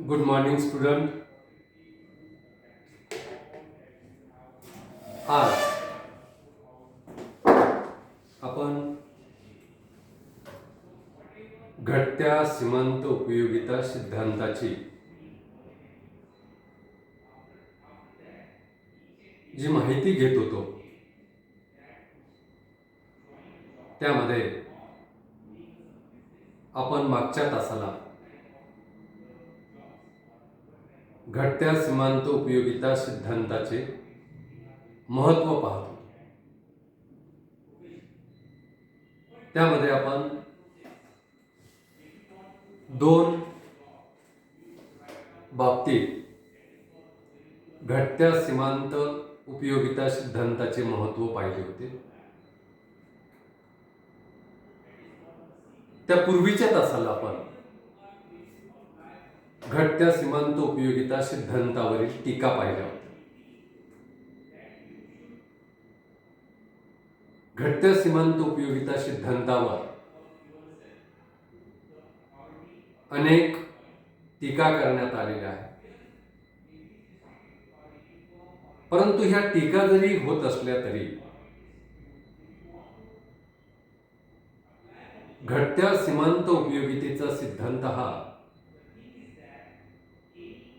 Good morning student. आज आपण घटत्या सीमांत उपयोगिता सिद्धांताची जी माहिती घेत होतो त्यामध्ये आपण मागच्या तासाला घटत्या सीमांत उपयोगिता सिद्धांताचे महत्त्व पाहतो. त्यामध्ये आपण दोन बाबतीत घटत्या सीमांत उपयोगिता सिद्धांताचे महत्त्व पाहिले होते. त्या पूर्वीच्या तासाला आपण घटत्या सीमांत उपयोगिता सिद्धांतावरील टीका पाहिल्या होत्या. घटत्या सीमांत उपयोगिता सिद्धांतावर अनेक टीका करण्यात आलेल्या आहेत. परंतु ह्या टीका जरी होत असल्या तरी घटत्या सीमांत उपयोगितेचा सिद्धांत हा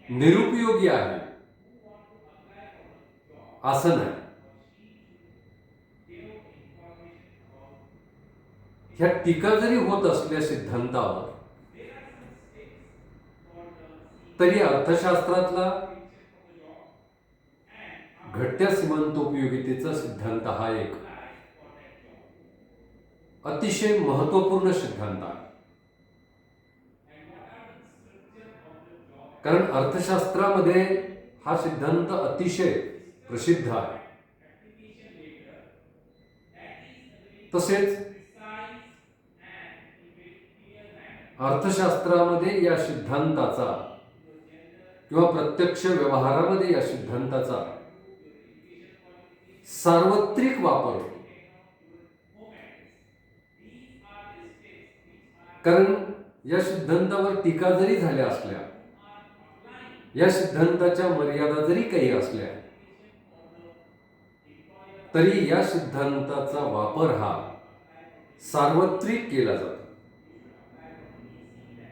निरुपयोगी आहे असं नाही. ह्या टीका जरी होत असल्या सिद्धांतावर तरी अर्थशास्त्रातला घटत्या सीमांत उपयोगितेचा सिद्धांत हा एक अतिशय महत्त्वपूर्ण सिद्धांत आहे. कारण अर्थशास्त्रामध्ये हा सिद्धांत अतिशय प्रसिद्ध आहे. तसेच अर्थशास्त्रामध्ये या सिद्धांताचा किंवा प्रत्यक्ष व्यवहारामध्ये या सिद्धांताचा सार्वत्रिक वापर होतो. कारण या सिद्धांतावर टीका जरी झाल्या असल्या, या सिद्धांताच्या मर्यादा जरी काही असल्या तरी या सिद्धांताचा वापर हा सार्वत्रिक केला जातो.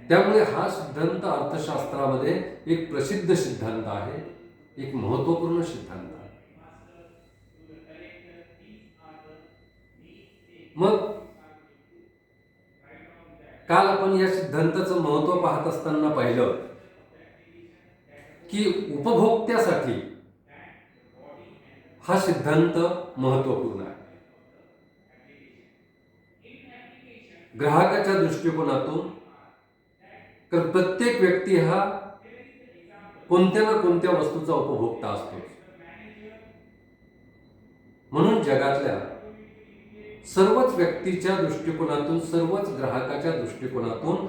त्यामुळे हा सिद्धांत अर्थशास्त्रामध्ये एक प्रसिद्ध सिद्धांत आहे, एक महत्त्वपूर्ण सिद्धांत आहे. मग काल आपण या सिद्धांताचं महत्त्व पाहत असताना पाहिलं की उपभोक्त्यासाठी हा सिद्धांत महत्त्वपूर्ण आहे. ग्राहकाच्या दृष्टिकोनातून तर प्रत्येक व्यक्ती हा कोणत्या ना कोणत्या वस्तूचा उपभोक्ता असतो. म्हणून जगातल्या सर्वच व्यक्तीच्या दृष्टिकोनातून, सर्वच ग्राहकाच्या दृष्टिकोनातून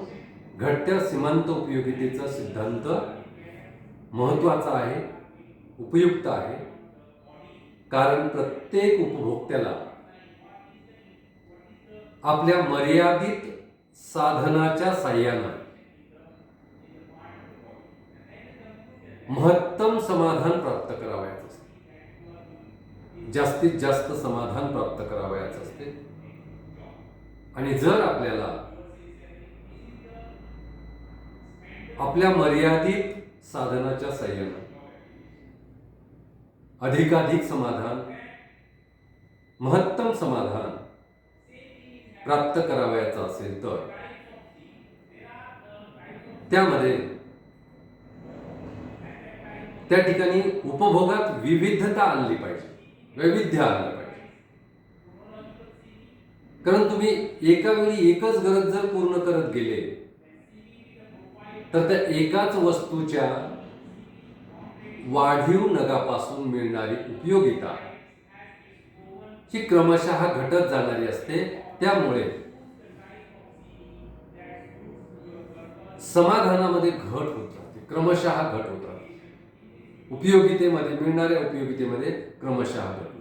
घटत्या सीमांत उपयोगितेचा सिद्धांत महत्त्वाचा आहे, उपयुक्त आहे. कारण प्रत्येक उपभोक्त्याला आपल्या मर्यादित साधनाच्या साहाय्याने महत्तम समाधान प्राप्त करावयाचे असते, जास्तीत जास्त समाधान प्राप्त करावयाचे असते. आणि जर आपल्याला आपल्या मर्यादित साधनाच्या साहाय्याने अधिकाधिक समाधान, महत्तम समाधान प्राप्त करावयाचं असेल तर त्यामध्ये त्या ठिकाणी उपभोगात विविधता आणली पाहिजे, वैविध्य आणलं पाहिजे. कारण तुम्ही एका वेळी एकच गरज जर पूर्ण करत गेले तर त्या एकाच वस्तूच्या वाढीव नगापासून मिळणारी उपयोगिता ही क्रमशः घटत जाणारी असते. त्यामुळे समाधानामध्ये घट होत राहते, क्रमशः घट होत राहते. उपयोगितेमध्ये, मिळणाऱ्या उपयोगितेमध्ये क्रमशः घट होते.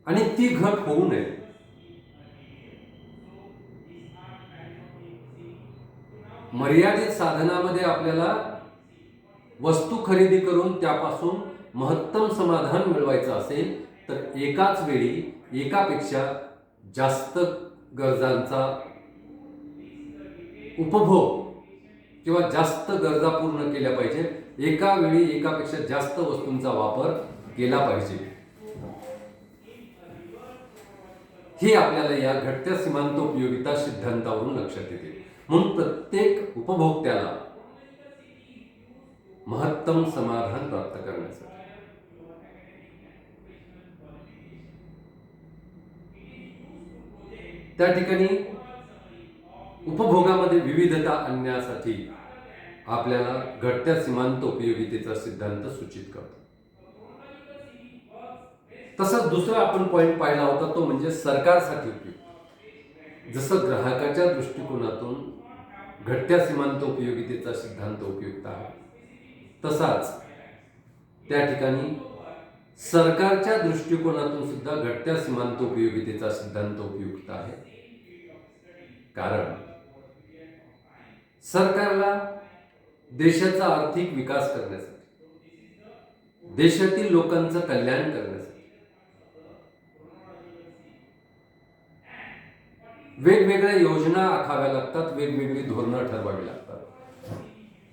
आणि ती घट होऊ नये मर्यादित साधनामध्ये आपल्याला वस्तू खरेदी करून त्यापासून महत्तम समाधान मिळवायचं असेल तर एकाच वेळी एकापेक्षा जास्त गरजांचा उपभोग किंवा जास्त गरजा पूर्ण केल्या पाहिजे, एका वेळी एकापेक्षा जास्त वस्तूंचा वापर केला पाहिजे. हे आपल्याला या घटत्या सीमांतोपयोगिता सिद्धांतावरून लक्षात येते. म्हणून प्रत्येक उपभोक्त्याला महत्तम समाधान प्राप्त करण्यासाठी त्या ठिकाणी उपभोगामध्ये विविधता आणण्यासाठी आपल्याला घटत्या सीमांतोपयोगितेचा सिद्धांत सूचित करतो. तसंच दुसरा आपण पॉइंट पाहिला होता तो म्हणजे सरकारसाठी उपयुक्त. जसं ग्राहकाच्या दृष्टिकोनातून घटत्या सीमांतोपयोगितेचा सिद्धांत उपयुक्त आहे, तसाच त्या ठिकाणी सरकारच्या दृष्टिकोनातून सुद्धा घटत्या सीमांतोपयोगितेचा सिद्धांत उपयुक्त आहे. कारण सरकारला देशाचा आर्थिक विकास करण्यासाठी, देशातील लोकांचं कल्याण करण्यासाठी वेगवेगळ्या योजना आखाव्या लागतात, वेगवेगळी धोरणं ठरवावी लागतात.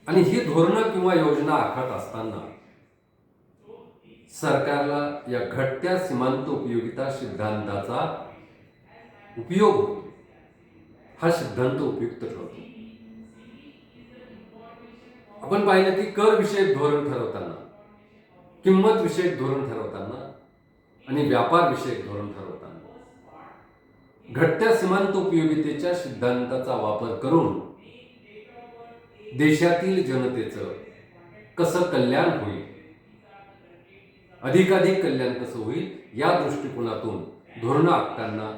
आणि ही धोरणं किंवा योजना आखत असताना सरकारला या घटत्या सीमांतोपयोगिता सिद्धांताचा उपयोग होतो. हा सिद्धांत उपयुक्त ठरतो. आपण पाहिलं की कर विषयक धोरण ठरवताना, किंमत विषयक धोरण ठरवताना आणि व्यापार विषयक धोरण ठरवताना घटत्या सीमांतोपयोगितेच्या सिद्धांताचा वापर करून देशातील जनतेचं कसं कल्याण होईल, अधिकाधिक कल्याण कसं होईल या दृष्टिकोनातून धोरणं आखताना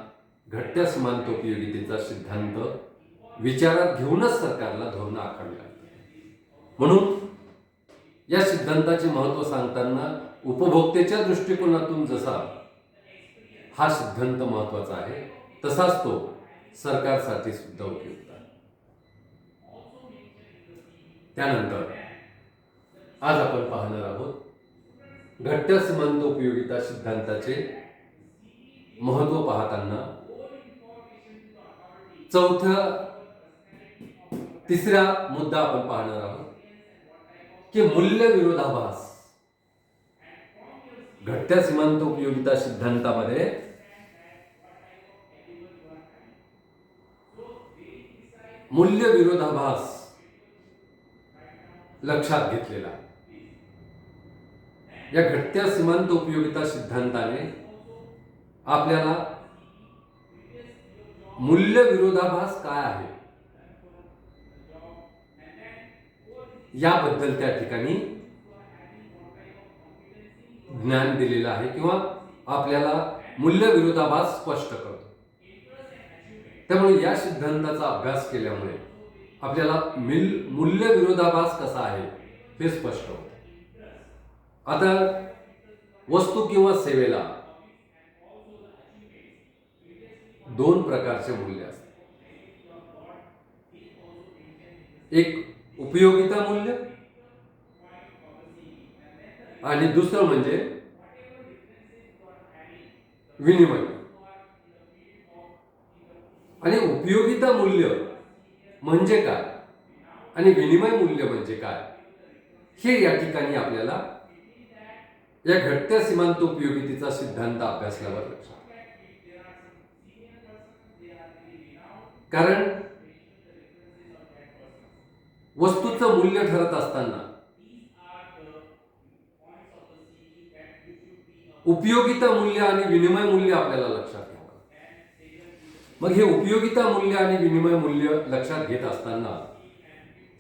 घटत्या सीमांतोपयोगितेचा सिद्धांत विचारात घेऊनच सरकारला धोरणं आखावी लागतात. म्हणून या सिद्धांताचे महत्त्व सांगताना उपभोक्त्याच्या दृष्टिकोनातून जसा हा सिद्धांत महत्त्वाचा आहे, तसाच तो सरकारसाठी सुद्धा उपयुक्त आहे. त्यानंतर आज आपण पाहणार आहोत घटत्या सीमांतोपयोगिता सिद्धांताचे महत्त्व पाहताना तिसरा मुद्दा आपण पाहणार आहोत की मूल्य विरोधाभास. घटत्या सीमांतोपयोगिता सिद्धांतामध्ये मूल्य विरोधाभास लक्षात घेतलेला. या घटत्या सीमांतोपयोगिता सिद्धांताने आपल्याला मूल्य विरोधाभास काय आहे याबद्दल त्या ठिकाणी ज्ञान दिलेलं आहे किंवा आपल्याला मूल्य विरोधाभास स्पष्ट करतो. त्यामुळे या सिद्धांताचा अभ्यास केल्यामुळे आपल्याला मूल्य विरोधाभास कसा आहे हे स्पष्ट होतं. आता वस्तू किंवा सेवेला दोन प्रकारचे मूल्य असतात. एक उपयोगिता मूल्य आणि दुसरं म्हणजे विनिमय. आणि उपयोगिता मूल्य म्हणजे काय आणि विनिमय मूल्य म्हणजे काय हे या ठिकाणी आपल्याला या घटत्या सीमांतोपयोगितेचा सिद्धांत अभ्यासल्यावर लक्षात. कारण वस्तूचं मूल्य ठरत असताना उपयोगिता मूल्य आणि विनिमय मूल्य आपल्याला लक्षात घ्यावं. मग हे उपयोगिता मूल्य आणि विनिमय मूल्य लक्षात घेत असताना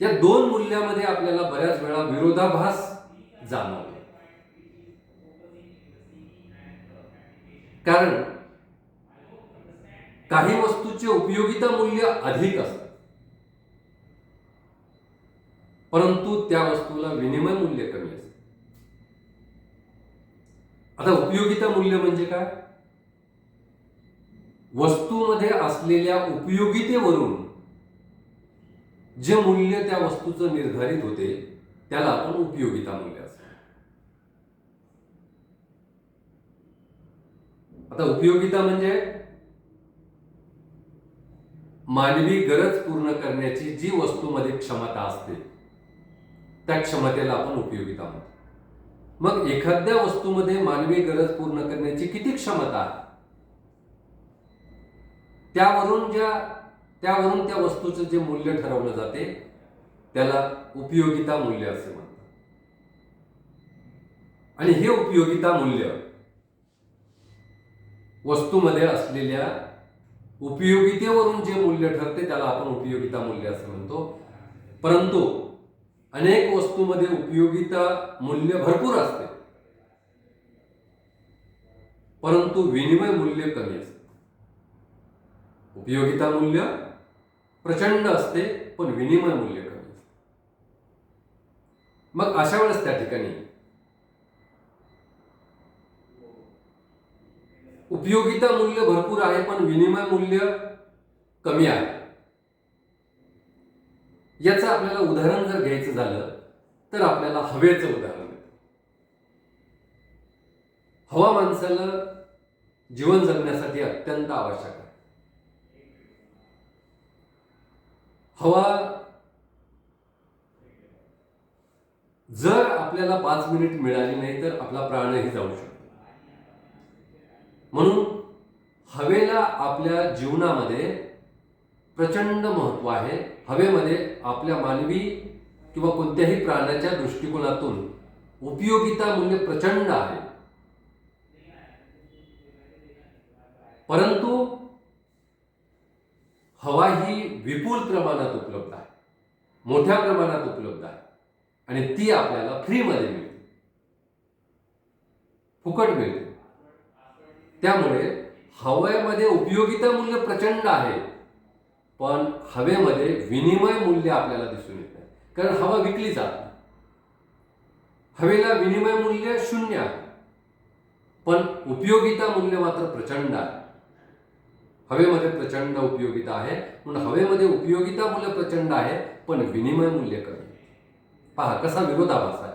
या दोन मूल्यामध्ये आपल्याला बऱ्याच वेळा विरोधाभास जाणवतो. कारण काही वस्तूचे उपयोगिता मूल्य अधिक असते परंतु त्या वस्तूला विनिमय मूल्य कमी असते. आता उपयोगिता मूल्य म्हणजे काय? वस्तूमध्ये असलेल्या उपयोगितेवरून जे मूल्य त्या वस्तूचं निर्धारित होते त्याला आपण उपयोगिता मूल्य असं. आता उपयोगिता म्हणजे मानवी गरज पूर्ण करण्याची जी वस्तूमध्ये क्षमता असते त्या क्षमतेला आपण उपयोगिता म्हणतो. मग एखाद्या वस्तूमध्ये मानवी गरज पूर्ण करण्याची किती क्षमता आहे त्यावरून त्या वस्तूचं जे मूल्य ठरवलं जाते त्याला उपयोगिता मूल्य असे म्हणतात. आणि हे उपयोगिता मूल्य वस्तूमध्ये असलेल्या उपयोगितेवरून जे मूल्य ठरते त्याला आपण उपयोगिता मूल्य असे म्हणतो. परंतु अनेक वस्तूंमध्ये उपयोगिता मूल्य भरपूर असते परंतु विनिमय मूल्य कमी असते. उपयोगिता मूल्य प्रचंड असते पण विनिमय मूल्य कमी असते. मग अशा वेळेस त्या ठिकाणी उपयोगिता मूल्य भरपूर आहे पण विनिमय मूल्य कमी आहे. याचं आपल्याला उदाहरण जर घ्यायचं झालं तर आपल्याला हवेचं उदाहरण आहे. हवा माणसाला जीवन जगण्यासाठी अत्यंत आवश्यक आहे. हवा जर आपल्याला 5 मिनिट मिळाली नाही तर आपला प्राणही जाऊ शकतो. म्हणून हवेला आपल्या जीवनामध्ये प्रचंड महत्त्व आहे. हवेमध्ये आपल्या मानवी किंवा कोणत्याही प्राण्याच्या दृष्टिकोनातून उपयोगिता मूल्य प्रचंड आहे. परंतु हवा ही विपुल प्रमाणात उपलब्ध आहे, मोठ्या प्रमाणात उपलब्ध आहे आणि ती आपल्याला फ्रीमध्ये मिळते, फुकट मिळते. त्यामुळे हवेमध्ये उपयोगिता मूल्य प्रचंड आहे पण हवेमध्ये विनिमय मूल्य आपल्याला दिसून येत नाही कारण हवा विकली जाते. हवेला विनिमय मूल्य 0 आहे पण उपयोगिता मूल्य मात्र प्रचंड आहे. हवेमध्ये प्रचंड उपयोगिता आहे म्हणून हवेमध्ये उपयोगिता मूल्य प्रचंड आहे पण विनिमय मूल्य कमी. पहा कसा विरोधाभास आहे.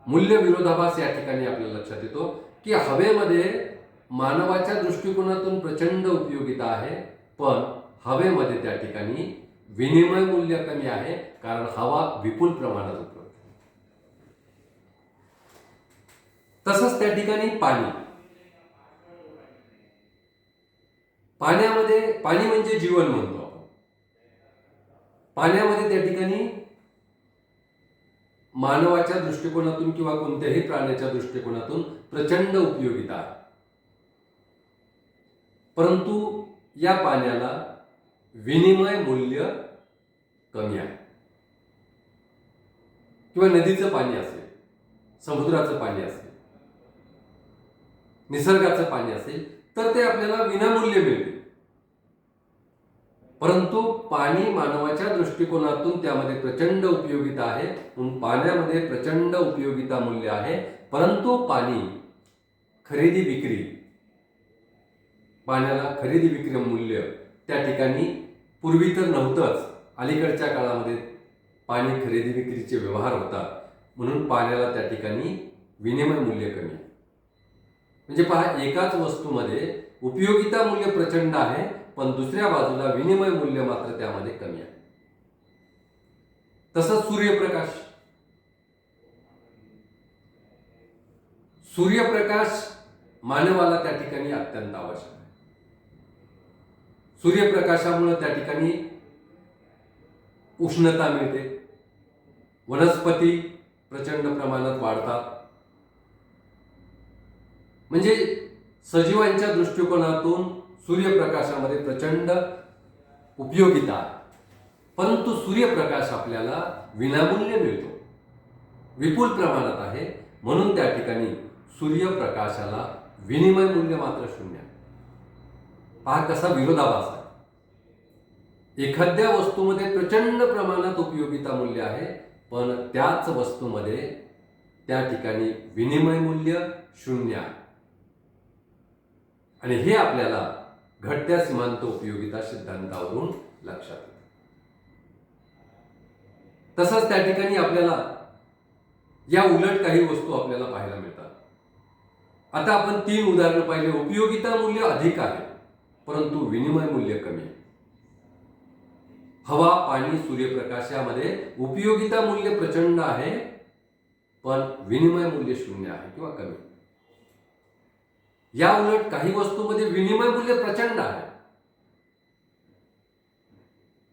मूल्य विरोधाभास या ठिकाणी आपल्याला लक्षात येतो की हवेमध्ये मानवाच्या दृष्टिकोनातून प्रचंड उपयोगिता आहे पण हवेमध्ये त्या ठिकाणी विनिमय मूल्य कमी आहे कारण हवा विपुल प्रमाणात उपलब्ध आहे. तसंच त्या ठिकाणी पाणी म्हणजे जीवन म्हणतो आपण. पाण्यामध्ये त्या ठिकाणी मानवाच्या दृष्टिकोनातून किंवा कोणत्याही प्राण्याच्या दृष्टिकोनातून प्रचंड उपयोगिता आहे परंतु या पाण्याला विनिमय मूल्य कमी आहे. किंवा नदीचं पाणी असेल, समुद्राचं पाणी असेल, निसर्गाचं पाणी असेल तर ते आपल्याला विनामूल्य मिळते. परंतु पाणी मानवाच्या दृष्टिकोनातून त्यामध्ये प्रचंड उपयोगिता आहे म्हणून पाण्यामध्ये प्रचंड उपयोगिता मूल्य आहे. परंतु पाण्याला खरेदी विक्री मूल्य त्या ठिकाणी पूर्वी तर नव्हतंच. अलीकडच्या काळामध्ये पाणी खरेदी विक्रीचे व्यवहार होतात म्हणून पाण्याला त्या ठिकाणी विनिमय मूल्य कमी आहे. म्हणजे पहा एकाच वस्तूमध्ये उपयोगिता मूल्य प्रचंड आहे पण दुसऱ्या बाजूला विनिमय मूल्य मात्र त्यामध्ये कमी आहे. तसंच सूर्यप्रकाश मानवाला त्या ठिकाणी अत्यंत आवश्यक आहे. सूर्यप्रकाशामुळे त्या ठिकाणी उष्णता मिळते, वनस्पती प्रचंड प्रमाणात वाढतात. म्हणजे सजीवांच्या दृष्टिकोनातून सूर्यप्रकाशामध्ये प्रचंड उपयोगिता आहे परंतु सूर्यप्रकाश आपल्याला विनामूल्य मिळतो, विपुल प्रमाणात आहे म्हणून त्या ठिकाणी सूर्यप्रकाशाला विनिमय मूल्य मात्र 0 आहे. पहा कसा विरोधाभास आहे. एखाद्या वस्तूमध्ये प्रचंड प्रमाणात उपयोगिता मूल्य आहे पण त्याच वस्तूमध्ये त्या ठिकाणी विनिमय मूल्य 0 आहे. आणि हे आपल्याला घटत्या सीमांत उपयोगिता सिद्धांतावरून लक्षात येतं. तसंच त्या ठिकाणी आपल्याला या उलट काही वस्तू आपल्याला पाहायला मिळतात. आता आपण 3 उदाहरणं पाहिले. उपयोगिता मूल्य अधिक आहे परंतु विनिमय मूल्य कमी आहे. हवा, पाणी, सूर्यप्रकाश यामध्ये उपयोगिता मूल्य प्रचंड आहे पण विनिमय मूल्य 0 आहे किंवा कमी. या उलट काही वस्तूंमध्ये विनिमय मूल्य प्रचंड आहे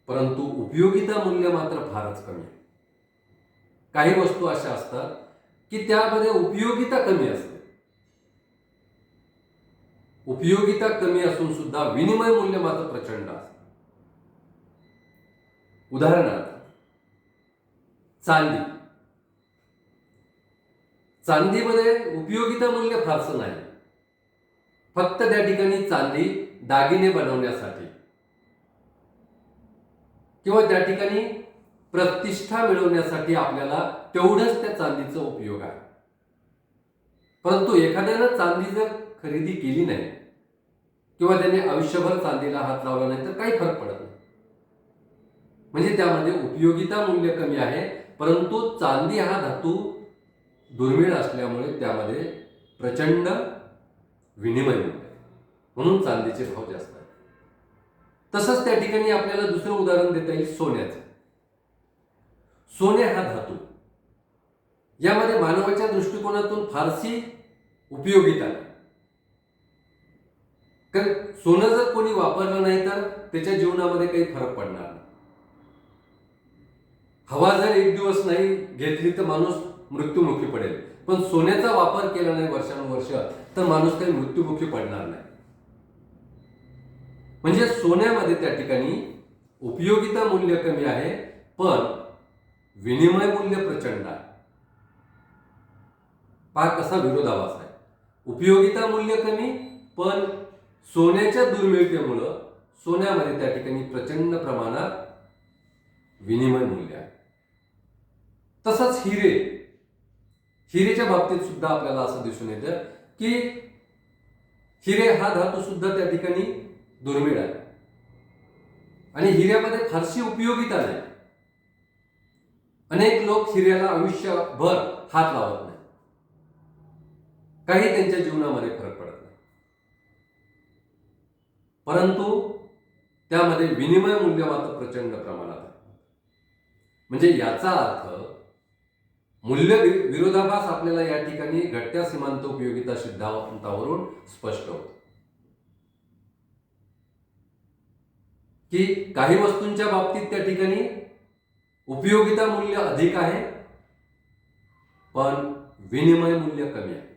परंतु उपयोगिता मूल्य मात्र फारच कमी आहे. काही वस्तू अशा असतात की त्यामध्ये उपयोगिता कमी असते. उपयोगिता कमी असून सुद्धा विनिमय मूल्य मात्र प्रचंड असते. उदाहरणार्थ चांदी. चांदीमध्ये उपयोगिता मूल्य फारसं नाही. फक्त त्या ठिकाणी चांदी दागिने बनवण्यासाठी किंवा त्या ठिकाणी प्रतिष्ठा मिळवण्यासाठी आपल्याला तेवढंच त्या चांदीचा उपयोग आहे. परंतु एखाद्यानं चांदी जर खरेदी केली नाही किंवा त्याने आयुष्यभर चांदीला हात लावला नाही तर काही फरक पडत नाही. म्हणजे त्यामध्ये उपयोगिता मूल्य कमी आहे परंतु चांदी हा धातू दुर्मिळ असल्यामुळे त्यामध्ये प्रचंड विनिमय मूल्य आहे. म्हणून चांदीचे भाव जास्त आहेत. तसंच त्या ठिकाणी आपल्याला दुसरं उदाहरण देता येईल सोन्याचं. सोने हा धातू यामध्ये मानवाच्या दृष्टिकोनातून फारशी उपयोगिता नाही. कारण सोनं जर कोणी वापरलं नाही तर त्याच्या जीवनामध्ये काही फरक पडणार नाही. हवा जर एक दिवस नाही घेतली तर माणूस मृत्युमुखी पडेल पण सोन्याचा वापर केला नाही वर्षानुवर्ष तर माणूस काही मृत्युमुखी पडणार नाही. म्हणजे सोन्यामध्ये त्या ठिकाणी उपयोगिता मूल्य कमी आहे पण विनिमय मूल्य प्रचंड आहे. पहा कसा विरोधाभास आहे. उपयोगिता मूल्य कमी पण सोन्याच्या दुर्मिळतेमुळं सोन्यामध्ये त्या ठिकाणी प्रचंड प्रमाणात विनिमय मूल्य आहे. तसंच हिरेच्या बाबतीत सुद्धा आपल्याला असं दिसून येतं की हिरे हा धातू सुद्धा त्या ठिकाणी दुर्मिळ आहे आणि हिऱ्यामध्ये फारशी उपयोगिता नाही. अनेक लोक हिऱ्याला आयुष्यभर हात लावत नाही. काही त्यांच्या जीवनामध्ये फरक पडत नाही परंतु त्यामध्ये विनिमय मूल्य मात्र प्रचंड प्रमाणात आहे. म्हणजे याचा अर्थ मूल्य विरोधाभास आपल्याला या ठिकाणी घटत्या सीमांत उपयोगिता सिद्धांतावरून स्पष्ट होतो की काही वस्तूंच्या बाबतीत त्या ठिकाणी उपयोगिता मूल्य अधिक आहे पण विनिमय मूल्य कमी आहे.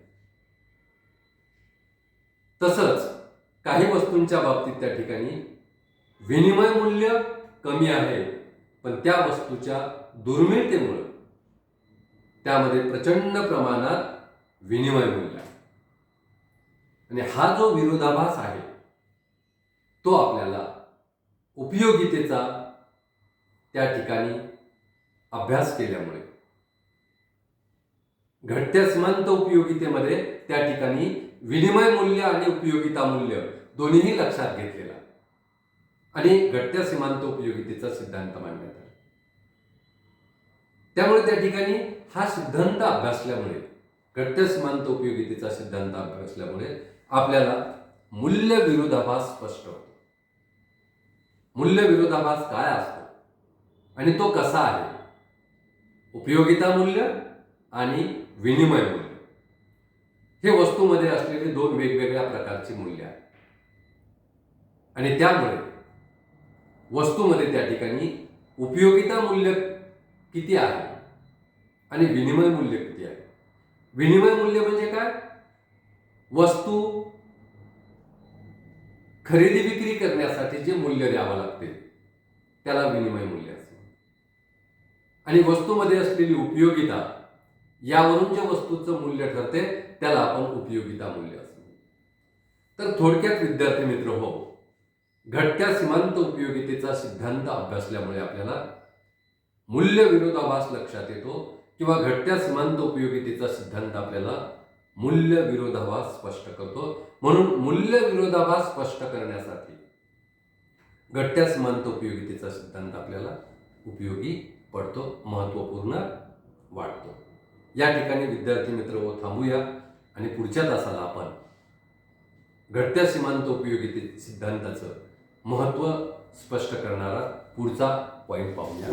तसंच काही वस्तूंच्या बाबतीत त्या ठिकाणी विनिमय मूल्य कमी आहे पण त्या वस्तूच्या दुर्मिळतेमुळे त्यामध्ये प्रचंड प्रमाणात विनिमय मूल्य आहे. आणि हा जो विरोधाभास आहे तो आपल्याला उपयोगितेचा त्या ठिकाणी अभ्यास केल्यामुळे घटत्या सीमांत उपयोगितेमध्ये त्या ठिकाणी विनिमय मूल्य आणि उपयोगिता मूल्य दोन्हीही लक्षात घेतलेला आणि घटत्या सीमांत उपयोगितेचा सिद्धांत मांडण्यात आला. त्यामुळे त्या ठिकाणी हा सिद्धांत अभ्यासल्यामुळे घटत्या सीमांत उपयोगितेचा सिद्धांत अभ्यासल्यामुळे आपल्याला मूल्य विरोधाभास स्पष्ट होतो. मूल्य विरोधाभास काय असतो आणि तो कसा आहे. उपयोगिता मूल्य आणि विनिमय मूल्य हे वस्तूमध्ये असलेले दोन वेगवेगळ्या प्रकारची मूल्य आहेत आणि त्यामुळे वस्तूमध्ये त्या ठिकाणी उपयोगिता मूल्य किती आहे आणि विनिमय मूल्य किती आहे. विनिमय मूल्य म्हणजे काय. वस्तू खरेदी विक्री करण्यासाठी जे मूल्य द्यावं लागते त्याला विनिमय मूल्य असते आणि वस्तूमध्ये असलेली उपयोगिता यावरून जे वस्तूचं मूल्य ठरते त्याला आपण उपयोगिता मूल्य असते. तर थोडक्यात विद्यार्थी मित्र हो, घटत्या सीमांत उपयोगितेचा सिद्धांत अभ्यासल्यामुळे आपल्याला मूल्य विरोधाभास लक्षात येतो किंवा घटत्या सीमांत उपयोगितेचा सिद्धांत आपल्याला मूल्य विरोधाभास स्पष्ट करतो. म्हणून मूल्य विरोधाभास स्पष्ट करण्यासाठी घटत्या समानतोपयोगितेचा सिद्धांत आपल्याला उपयोगी पडतो, महत्त्वपूर्ण वाटतो. या ठिकाणी विद्यार्थी मित्र हो थांबूया आणि पुढच्या तासाला आपण घटत्या सीमांतोपयोगिते सिद्धांताचं महत्त्व स्पष्ट करणारा पुढचा पॉईंट पाहूया.